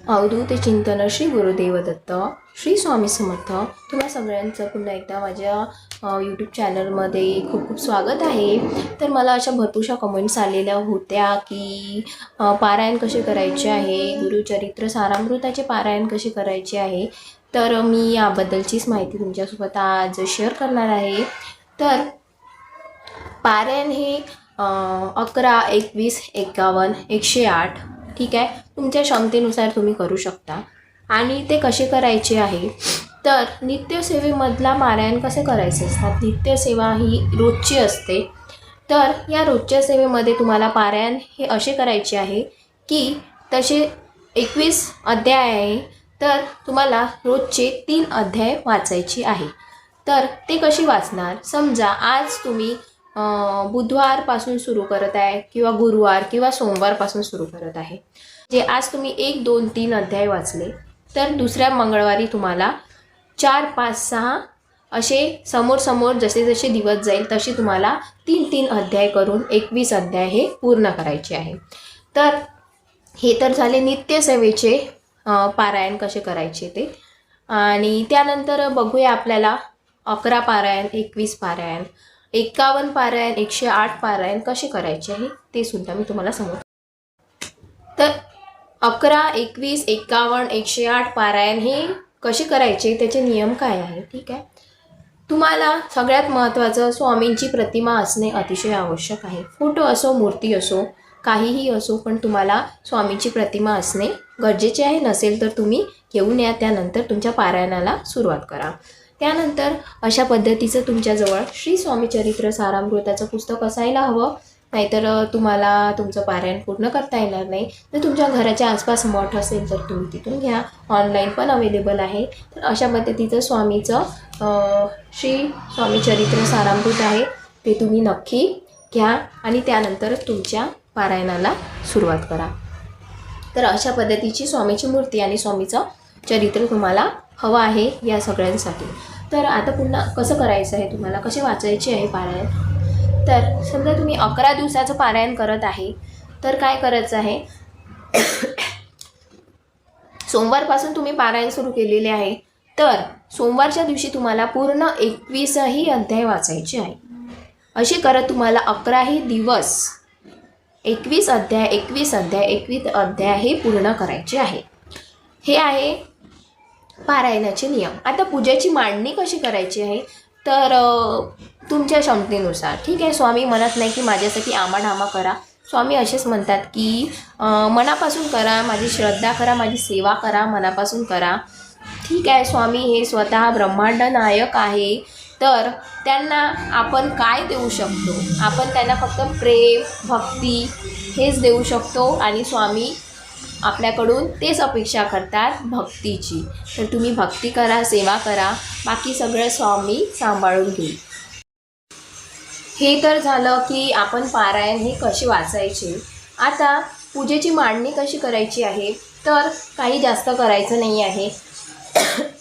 अवधूत चिंतन श्री गुरुदेव दत्त श्री स्वामी समर्थ। तुम्हा सगळ्यांचं पुन्हा एकदा माझ्या यूट्यूब चॅनलमध्ये खूप खूप स्वागत आहे। तर मला अशा भरपूरशा कमेंट्स आलेल्या होत्या की पारायण कसे करायचे आहे, गुरुचरित्र सारामृताचे पारायण कसे करायचे आहे। तर मी याबद्दलचीच माहिती तुमच्यासोबत आज शेअर करणार आहे। तर पारायण हे 11, 21, 51, 108 ठीक आहे, तुमच्या क्षमतेनुसार तुम्ही करू शकता। आणि ते कसे करायचे आहे, तर नित्यसेवेमधला पारायण कसे करायचे असतात। नित्यसेवा ही रोजची असते, तर या रोजच्या सेवेमध्ये तुम्हाला पारायण हे असे करायचे आहे की तसे 21 अध्याय आहे, तर तुम्हाला रोजचे 3 अध्याय वाचायचे आहे। तर ते कशी वाचणार, समजा आज तुम्ही बुधवारपासून सुरू करत आहे किंवा गुरुवार किंवा सोमवारपासून सुरू करत आहे, जे आज तुम्ही 1, 2, 3 अध्याय वाचले, तर दुसऱ्या मंगळवारी तुम्हाला 4, 5, 6 असे समोर समोर जसे जसे दिवस जाईल तसे तुम्हाला 3-3 अध्याय करून 21 अध्याय हे पूर्ण करायचे आहे। तर हे तर झाले नित्यसेवेचे पारायण कसे करायचे ते। आणि त्यानंतर बघूया आपल्याला 11 पारायण, 21 पारायण, 51 पारायण, 108 पारायण कसे करायचे आहे ते सुद्धा मी तुम्हाला सांगतो। तर 11, 21, 51, 108 पारायण हे कसे करायचे, त्याचे नियम काय आहे, ठीक आहे। तुम्हाला सगळ्यात महत्त्वाचं स्वामींची प्रतिमा असणे अतिशय आवश्यक आहे। फोटो असो, मूर्ती असो, काहीही असो, पण तुम्हाला स्वामींची प्रतिमा असणे गरजेचे आहे। नसेल तर तुम्ही घेऊन या, त्यानंतर तुमच्या पारायणाला सुरुवात करा। त्यानंतर अशा पद्धतीचं तुमच्याजवळ श्री स्वामी चरित्र सारामृताचं पुस्तक असायला हवं, नाहीतर तुम्हाला तुमचं पारायण पूर्ण करता येणार नाही। तर तुमच्या घराच्या आसपास मठ असेल तर तुम्ही तिथून घ्या, ऑनलाईन पण अवेलेबल आहे। तर अशा पद्धतीचं स्वामीचं श्री स्वामी चरित्र सारामृत आहे, ते तुम्ही नक्की घ्या आणि त्यानंतरच तुमच्या पारायणाला सुरुवात करा। तर अशा पद्धतीची स्वामीची मूर्ती आणि स्वामीचं चरित्र तुम्हाला हवं आहे या सगळ्यांसाठी। तर आता पुन्हा कसं करायचं आहे, तुम्हाला कसे वाचायचे आहे पारायण। तर समजा तुम्ही 11 दिवसाचं पारायण करत आहे, तर काय करायचं आहे, सोमवारपासून तुम्ही पारायण सुरू केलेले आहे, तर सोमवारच्या दिवशी तुम्हाला पूर्ण 21ही अध्याय वाचायचे आहे। असे करत तुम्हाला 11ही दिवस 21 अध्याय 21 अध्याय 21 अध्याय हे पूर्ण करायचे आहे। हे आहे पारायणाचे नियम। आता पूजेची मांडणी कशी करायची आहे, तर तुमच्या क्षमतेनुसार, ठीक आहे। स्वामी म्हणत नाही की माझ्यासाठी आमाढामा करा, स्वामी असेच म्हणतात की मनापासून करा, माझी श्रद्धा करा, माझी सेवा करा, मनापासून करा, ठीक आहे। स्वामी हे स्वतः ब्रह्मांड नायक आहे, तर त्यांना आपण काय देऊ शकतो, आपण त्यांना फक्त प्रेम भक्ती हेच देऊ शकतो। आणि स्वामी आपल्याकडून तेच अपेक्षा करतात, भक्तीची। तर तुम्ही भक्ती करा, सेवा करा, बाकी सगळं स्वामी सांभाळून घेईल। हे तर झालं की आपण पारायण हे कसे वाचायचे। आता पूजेची मांडणी कशी करायची आहे, तर काही जास्त करायचं नाही आहे।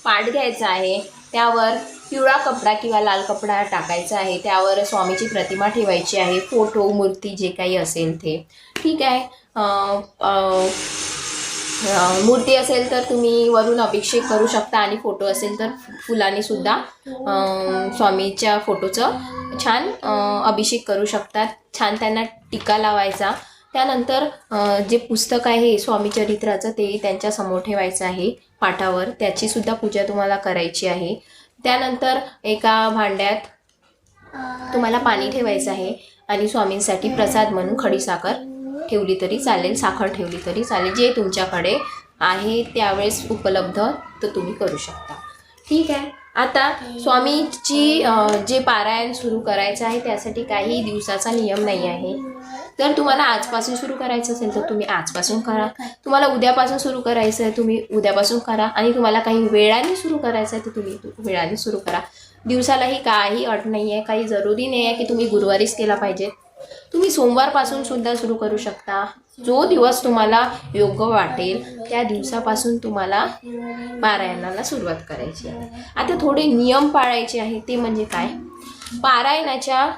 पाट घ्यायचा आहे, त्यावर पिवळा कपडा किंवा लाल कपडा टाकायचा आहे, त्यावर स्वामीची प्रतिमा ठेवायची आहे, फोटो मूर्ती जे काही असेल ते, ठीक आहे। मूर्ती असेल तर तुम्ही वरून अभिषेक करू शकता, आणि फोटो असेल तर फुलांनी सुद्धा स्वामीच्या फोटोचं छान अभिषेक करू शकतात, छान त्यांना टिका लावायचा। त्यानंतर जे पुस्तक आहे स्वामी चरित्राचं ते त्यांच्यासमोर ठेवायचं आहे पाटावर, त्याची सुद्धा पूजा तुम्हाला करायची आहे। त्यानंतर एका भांड्यात तुम्हाला पाणी ठेवायचं आहे, आणि स्वामींसाठी प्रसाद म्हणून खडीसाखर ठेवली तरी चालेल, साखर ठेवली तरी चालेल, जे तुमच्याकडे आहे त्यावेळेस उपलब्ध तर तुम्ही करू शकता, ठीक आहे। आता स्वामीची जे पारायण सुरू करायचं आहे त्यासाठी काही दिवसाचा नियम नाही आहे। तर तुम्हाला आजपासून सुरू करायचं असेल तर तुम्ही आजपासून करा, तुम्हाला उद्यापासून सुरू करायचं आहे तुम्ही उद्यापासून करा, आणि तुम्हाला काही वेळाने सुरू करायचं आहे तर तुम्ही वेळाने सुरू करा। दिवसालाही काही अट नाही आहे, काही जरुरी नाही आहे की तुम्ही गुरुवारीच केला पाहिजे, तुम्ही सोमवारपासून सुद्धा सुरू करू शकता। जो दिवस तुम्हाला योग्य वाटेल त्या दिवसापासून तुम्हाला पारायणाला सुरुवात करायची आहे। आता थोडे नियम पाळायचे आहे, ते म्हणजे काय, पारायणाच्या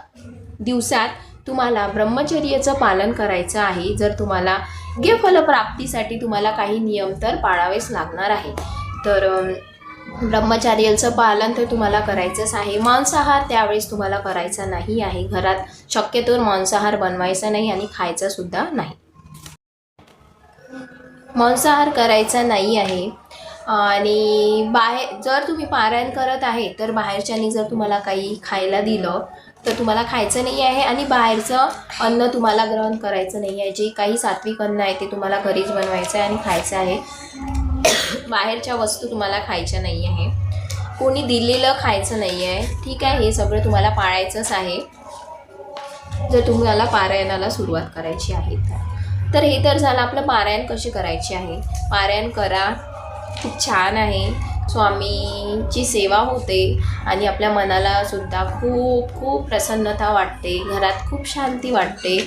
दिवसात तुम्हाला ब्रह्मचर्याचं पालन करायचं आहे। जर तुम्हाला योग्य फलप्राप्तीसाठी तुम्हाला काही नियम तर पाळावेच लागणार आहे. तर ब्रह्मचर्याचं पालन तर तुम्हाला करायचंच आहे. मांसाहार त्यावेळेस तुम्हाला करायचा नाही आहे. घरात शक्यतोवर मांसाहार बनवायचा नाही आणि खायचा सुद्धा नाही. मांसाहार करायचा नाही आहे. आणि बाहेर जर तुम्ही पारायण करत आहे तर बाहेरच्यांनी जर तुम्हाला काही खायला दिलं तर तुम्हाला खायचं नाही आहे. आणि बाहेरचं अन्न तुम्हाला ग्रहण करायचं नाही आहे. जे काही सात्विक अन्न आहे ते तुम्हाला घरीच बनवायचं आहे आणि खायचं आहे. बाहेरच्या वस्तू तुम्हाला खायच्या नाही आहे. कोणी दिलेलं खायचं नाही आहे. ठीक आहे, हे सगळं तुम्हाला पाळायचंच आहे जर तुम्हाला पारायणाला सुरुवात करायची आहे तर. हे तर झालं आपलं पारायण कशी करायची आहे. पारायण करा, खूप छान आहे. स्वामींची सेवा होते आणि आपल्या मनाला सुद्धा खूप खूप प्रसन्नता वाटते. घरात खूप शांती वाटते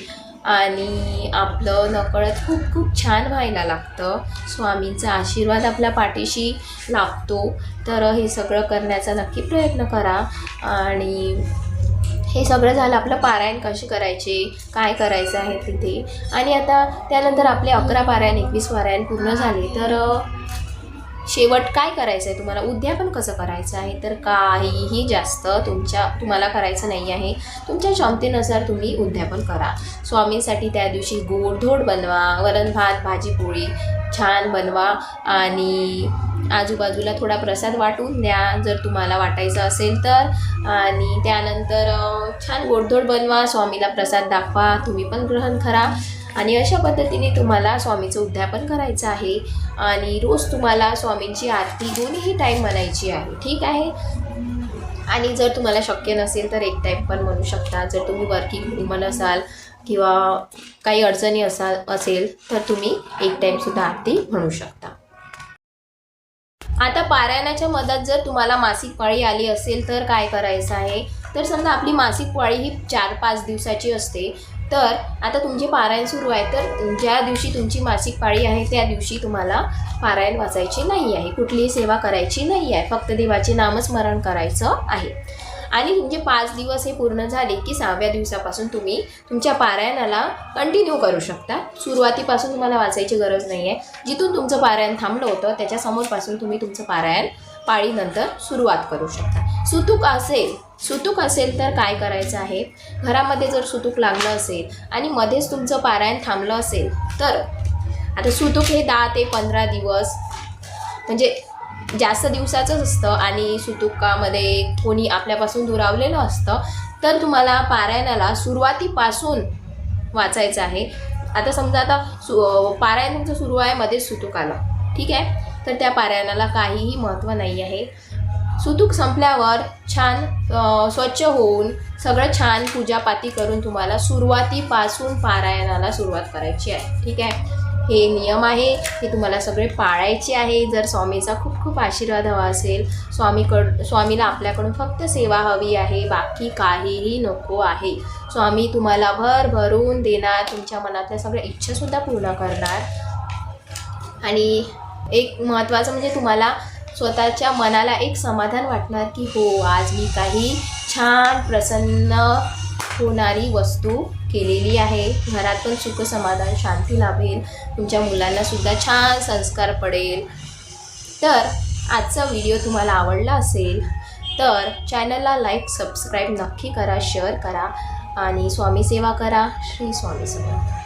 आणि आपलं नकळत खूप खूप छान व्हायला लागतं. स्वामींचा आशीर्वाद आपल्या पाठीशी लाभतो. तर हे सगळं करण्याचा नक्की प्रयत्न करा. आणि हे सगळं झालं आपलं पारायण कसे करायचे, काय करायचं आहे तिथे. आणि आता त्यानंतर आपले 11 पारायण 21 पारायण पूर्ण झाले तर शेवट काय करायचं आहे तुम्हाला, उद्यापन कसं करायचं आहे. तर काहीही जास्त तुम्हाला करायचं नाही आहे. तुमच्या क्षमतेनुसार तुम्ही उद्यापन करा. स्वामींसाठी त्या दिवशी गोडधोड बनवा, वरण भात भाजी पोळी छान बनवा आणि आजूबाजूला थोडा प्रसाद वाटून द्या जर तुम्हाला वाटायचं असेल तर. आणि त्यानंतर छान गोडधोड बनवा, स्वामीला प्रसाद दाखवा, तुम्ही पण ग्रहण करा. आणि अशा पद्धतीने तुम्हाला स्वामीचं उद्यापन करायचं आहे. आणि रोज तुम्हाला स्वामींची आरती दोन्ही टाईम म्हणायची आहे. ठीक आहे. आणि जर तुम्हाला शक्य नसेल तर एक टाईम पण म्हणू शकता. जर तुम्ही वर्किंग वुमन असाल किंवा काही अडचणी असेल तर तुम्ही एक टाईमसुद्धा आरती म्हणू शकता. आता पारायणाच्या मधात जर तुम्हाला मासिक पाळी आली असेल तर काय करायचं आहे. तर समजा आपली मासिक पाळी ही 4-5 दिवसाची असते. तर आता तुमचे पारायण सुरू आहे तर ज्या दिवशी तुमची मासिक पाळी आहे त्या दिवशी तुम्हाला पारायण वाचायचे नाही आहे, कुठलीही सेवा करायची नाही आहे. फक्त देवाचे नामस्मरण करायचं आहे. आणि तुमचे 5 दिवस हे पूर्ण झाले की 6व्या दिवसापासून तुम्ही तुमच्या पारायणाला कंटिन्यू करू शकता. सुरुवातीपासून तुम्हाला वाचायची गरज नाही आहे. जिथून तुमचं पारायण थांबलं होतं त्याच्या समोरपासून तुम्ही तुमचं पारायण पाळीनंतर सुरुवात करू शकता. सुतूक असेल तर काय करायचं आहे. घरामध्ये जर सुतूक लागलं असेल आणि मध्येच तुमचं पारायण थांबलं असेल तर आता सुतूक हे 10 ते 15 दिवस म्हणजे जास्त दिवसाचंच असतं आणि सुतुकामध्ये कोणी आपल्यापासून दुरावलेलं असतं. तर तुम्हाला पारायणाला सुरुवातीपासून वाचायचं आहे. आता समजा पारायण तुमचं सुरू आहे, मध्येच सुतूक आलं, ठीक आहे, तर त्या पारायणाला काहीही महत्त्व नाही आहे. सुतूक संपल्यावर छान स्वच्छ होऊन सगळं छान पूजापाती करून तुम्हाला सुरुवातीपासून पारायणाला सुरुवात करायची आहे. ठीक आहे. हे नियम आहे, हे तुम्हाला सगळे पाळायचे आहे. जर स्वामीचा खूप खूप आशीर्वाद हवा असेल, स्वामीला आपल्याकडून फक्त सेवा हवी आहे, बाकी काहीही नको आहे. स्वामी तुम्हाला भरभरून देणार, तुमच्या मनातल्या सगळ्या इच्छासुद्धा पूर्ण करणार. आणि एक महत्त्वाचं म्हणजे तुम्हाला स्वतःच्या मनाला एक समाधान वाटणार की हो, आज मी काही छान प्रसन्न होणारी वस्तू केलेली आहे. घरात पण सुख समाधान शांती लाभेल, तुमच्या मुलांनासुद्धा छान संस्कार पडेल. तर आजचा व्हिडिओ तुम्हाला आवडला असेल तर चॅनलला लाईक सबस्क्राईब नक्की करा, शेअर करा आणि स्वामी सेवा करा. श्री स्वामी समर्थ.